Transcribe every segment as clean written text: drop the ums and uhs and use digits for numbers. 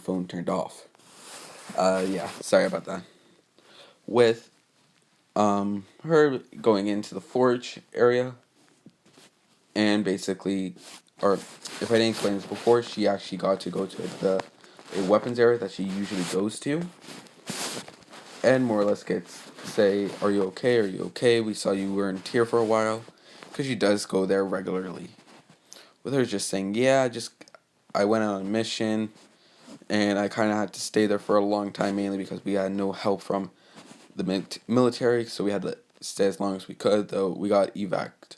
phone turned off. Yeah, sorry about that. With her going into the forge area, and basically, or if I didn't explain this before, she actually got to go to the a weapons area that she usually goes to, and more or less gets say, "Are you okay? Are you okay? We saw you weren't here for a while," because she does go there regularly. With her just saying, "Yeah, just I went on a mission, and I kind of had to stay there for a long time, mainly because we had no help from the military, so we had to stay as long as we could. Though we got evac'd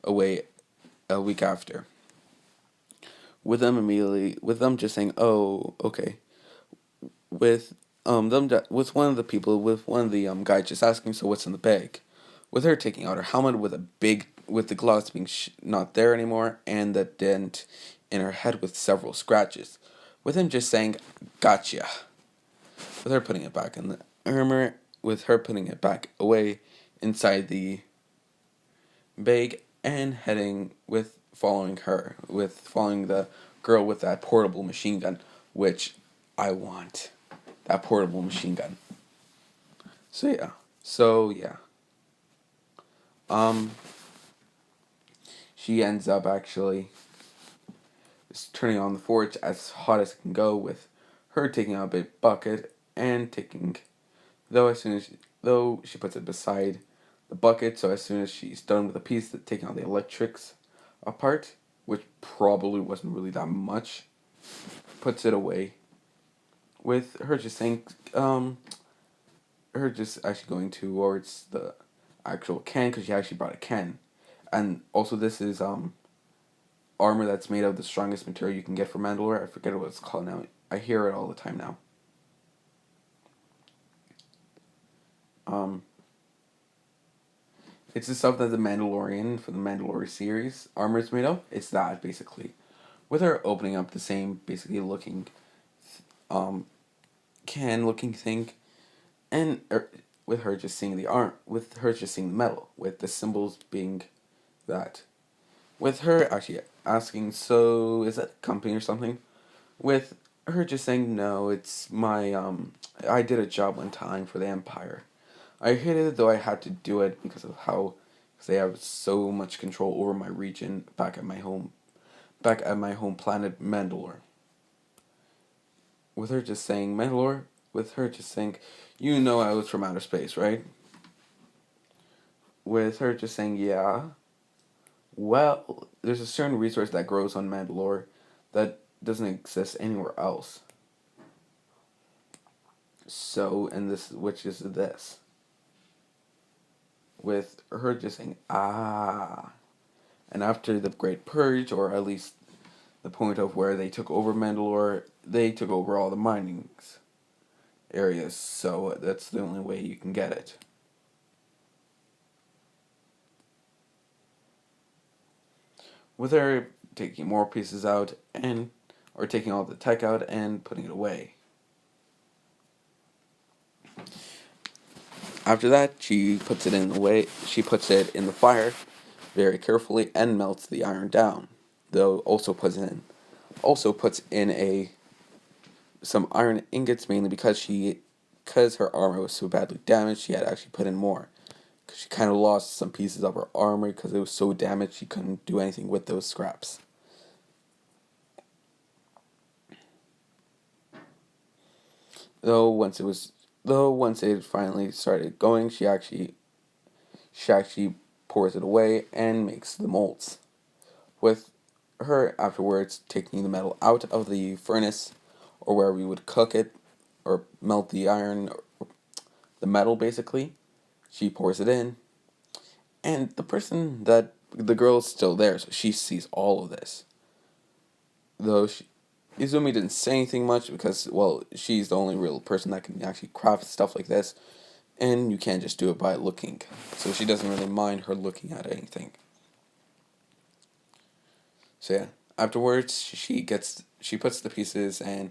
away a week after." With them just saying, "Oh, okay," with with one of the people, with one of the guys just asking, "So what's in the bag?" With her taking out her helmet with the gloves being not there anymore, and the dent in her head with several scratches. With him just saying, "Gotcha." With her putting it back in the armor, with her putting it back away inside the bag, and heading with following the girl with that portable machine gun, which I want. That portable machine gun. So yeah. So yeah. Um she ends up actually turning on the forge as hot as it can go, with her taking out a big bucket and taking though she puts it beside the bucket, so as soon as she's done with the piece, taking out the electrics apart, which probably wasn't really that much, puts it away. With her just saying, her just actually going towards the actual can, because she actually brought a can, and also this is armor that's made of the strongest material you can get for Mandalore. I forget what it's called now. I hear it all the time now. Um, it's the stuff that the Mandalorian for the Mandalorian series armor is made of. It's that basically, with her opening up the same basically looking, um, can looking thing, and with her just seeing the with her just seeing the metal, with the symbols being that, with her actually asking, "So is that a company or something?" With her just saying, "No, it's my I did a job one time for the Empire. I hated it, though I had to do it because of how they have so much control over my region back at my home planet Mandalore." With her just saying Mandalore, with her just saying, "You know I was from outer space, right?" With her just saying, "Yeah." Well, there's a certain resource that grows on Mandalore that doesn't exist anywhere else. So, and this, which is this. With her just saying, "Ah." And after the Great Purge, or at least the point of where they took over Mandalore, they took over all the mining areas. So that's the only way you can get it. With her taking more pieces out or taking all the tech out and putting it away. After that, she puts it in the way. She puts it in the fire, very carefully, and melts the iron down. Though also puts in a some iron ingots, mainly because her armor was so badly damaged. She had actually put in more, because she kind of lost some pieces of her armor because it was so damaged she couldn't do anything with those scraps. Though once it finally started going, she actually pours it away and makes the molds. With her afterwards taking the metal out of the furnace, or where we would cook it or melt the iron, or the metal basically, she pours it in, and the girl is still there, so she sees all of this. Though Izumi didn't say anything much because, well, she's the only real person that can actually craft stuff like this, and you can't just do it by looking. So she doesn't really mind her looking at anything. So yeah, afterwards she puts the pieces and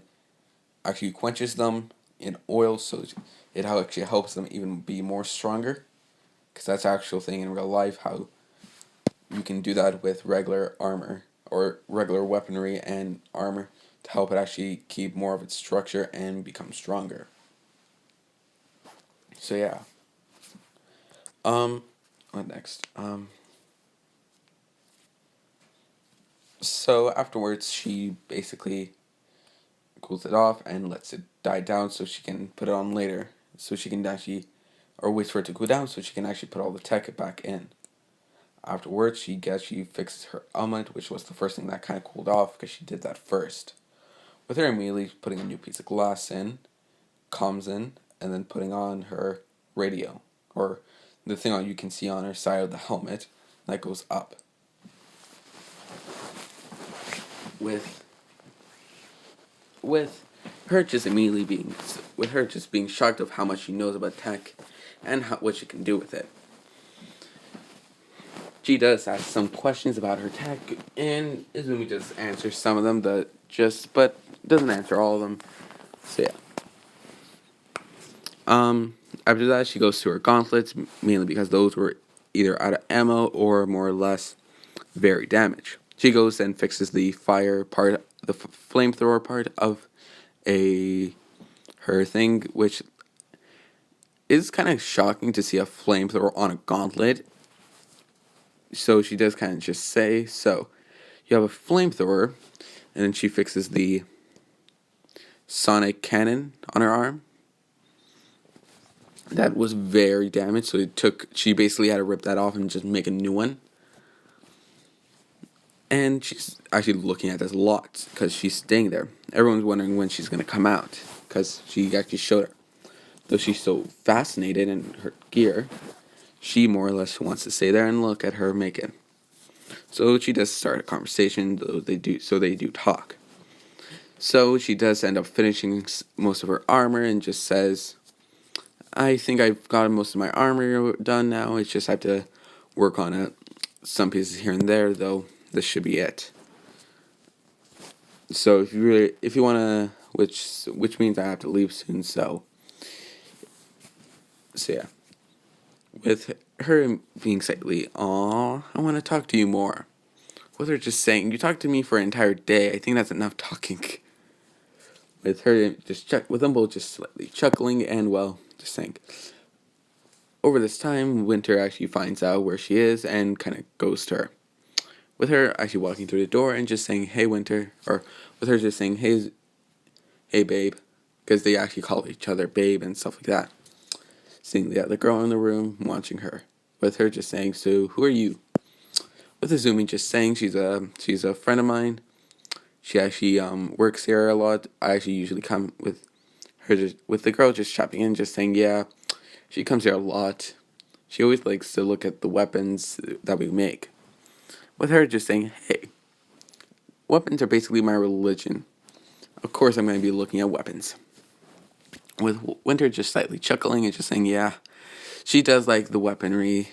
actually quenches them in oil, so it actually helps them even be more stronger. Because that's an actual thing in real life, how you can do that with regular armor or regular weaponry and armor. to help it actually keep more of its structure and become stronger. So yeah. What next? So afterwards, she basically cools it off and lets it die down so she can put it on later. So she can actually, or waits for it to cool down so she can actually put all the tech back in. Afterwards, she fixes her helmet, which was the first thing that kind of cooled off because she did that first. With her immediately putting a new piece of glass in, comms in, and then putting on her radio, or the thing you can see on her side of the helmet that goes up. With with her just immediately being with her just being shocked of how much she knows about tech and what she can do with it. She does ask some questions about her tech, and Izumi just answers some of them, but doesn't answer all of them. So yeah. After that, she goes to her gauntlets, mainly because those were either out of ammo or more or less very damaged. She goes and fixes the fire part, the flamethrower part of her thing, which is kind of shocking to see a flamethrower on a gauntlet. So she does kind of just say, so you have a flamethrower, and then she fixes the sonic cannon on her arm. That was very damaged, so she basically had to rip that off and just make a new one. And she's actually looking at this a lot, because she's staying there. Everyone's wondering when she's going to come out, because she actually showed her. Though she's so fascinated in her gear, she more or less wants to stay there and look at her make it. So she does start a conversation, though they do talk. So she does end up finishing most of her armor and just says, I think I've got most of my armor done now. It's just I have to work on it. Some pieces here and there, though. This should be it. So if you wanna, which means I have to leave soon. So yeah, with her being slightly, aw, I want to talk to you more. With her just saying, you talked to me for an entire day. I think that's enough talking. With her with them both just slightly chuckling and just saying. Over this time, Winter actually finds out where she is and kind of goes to her. With her actually walking through the door and just saying, hey, Winter, or with her just saying, hey, babe, because they actually call each other babe and stuff like that. Seeing the other girl in the room, watching her. With her just saying, so who are you? With Izumi just saying she's a friend of mine. She actually works here a lot. I actually usually come with her, with the girl just shopping in, just saying, yeah, she comes here a lot. She always likes to look at the weapons that we make. With her just saying, hey, weapons are basically my religion. Of course I'm going to be looking at weapons. With Winter just slightly chuckling and just saying, yeah, she does like the weaponry.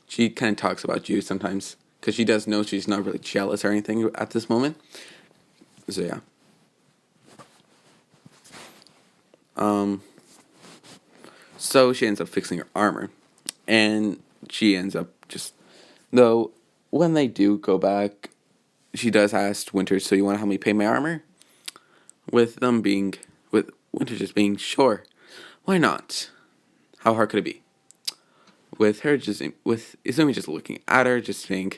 She kind of talks about you sometimes, because she does know she's not really jealous or anything at this moment. So yeah. So she ends up fixing her armor. And she ends up though, when they do go back, she does ask Winter, so you want to help me paint my armor? With Winter just being, sure, why not? How hard could it be? With Izumi just looking at her, just saying,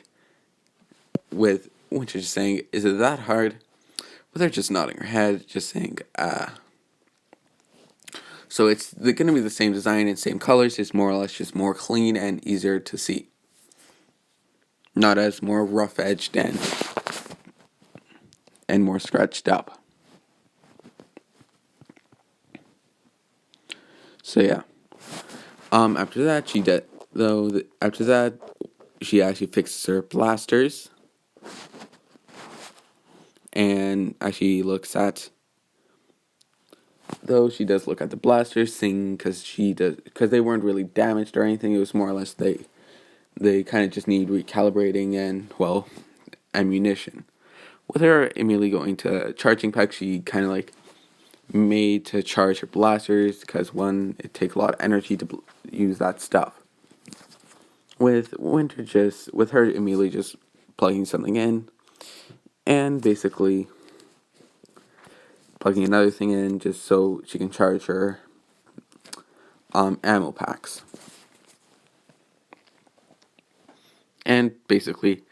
with Winter just saying, is it that hard? With her just nodding her head, just saying, So they're going to be the same design and same colors, it's more or less just more clean and easier to see. Not as more rough edged and more scratched up. So yeah. After that, she actually fixes her blasters, and actually she does look at the blasters, seeing because they weren't really damaged or anything. It was more or less they kind of just need recalibrating and ammunition. With her immediately going to charging pack, she kind of made to charge her blasters, because one, it takes a lot of energy to use that stuff. With her immediately just plugging something in, and basically plugging another thing in just so she can charge her ammo packs. And basically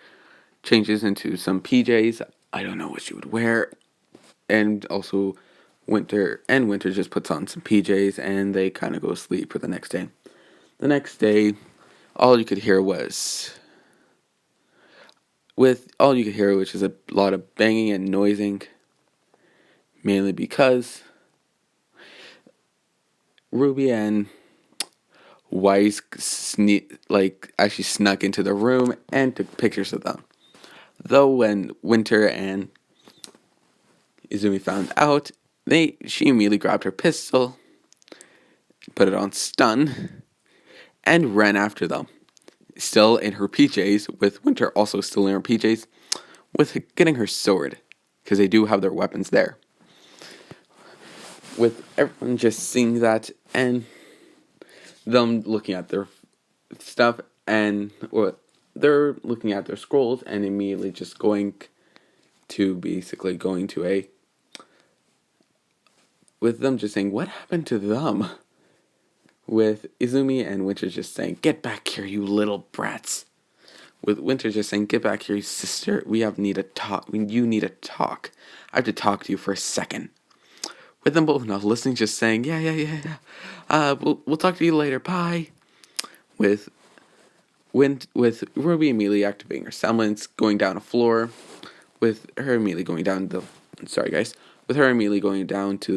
changes into some PJs. I don't know what she would wear. And also Winter just puts on some PJs and they kind of go to sleep for the next day. The next day, all you could hear was which is a lot of banging and noising, mainly because Ruby and Weiss actually snuck into the room and took pictures of them. Though when Winter and Izumi found out, she immediately grabbed her pistol, put it on stun, and ran after them. Still in her PJs, with Winter also still in her PJs, with getting her sword, because they do have their weapons there. With everyone just seeing that and them looking at their stuff they're looking at their scrolls and immediately just going to with them just saying, what happened to them? With Izumi and Winter just saying, get back here, you little brats. With Winter just saying, get back here, you sister, you need to talk. I have to talk to you for a second. With them both not listening, just saying, yeah. We'll talk to you later, bye. With Ruby immediately activating her semblance, going down a floor, with her immediately going down to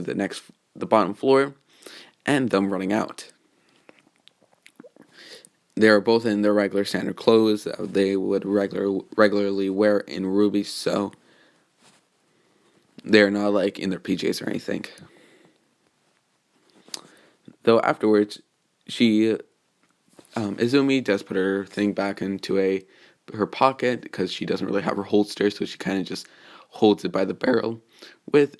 the bottom floor, and them running out. They are both in their regular standard clothes that they would regularly wear in Ruby, so they're not like in their PJs or anything. Though afterwards, Izumi does put her thing back into her pocket because she doesn't really have her holster, so she kind of just holds it by the barrel with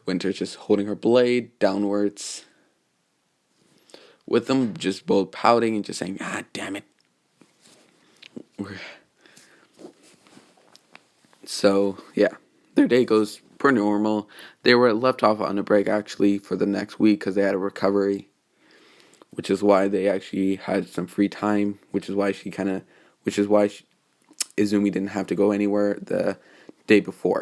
Winter just holding her blade downwards, with them just both pouting and just saying, damn it. So yeah, their day goes per normal. They were left off on a break actually for the next week because they had a recovery, which is why they actually had some free time, which is why Izumi didn't have to go anywhere the day before.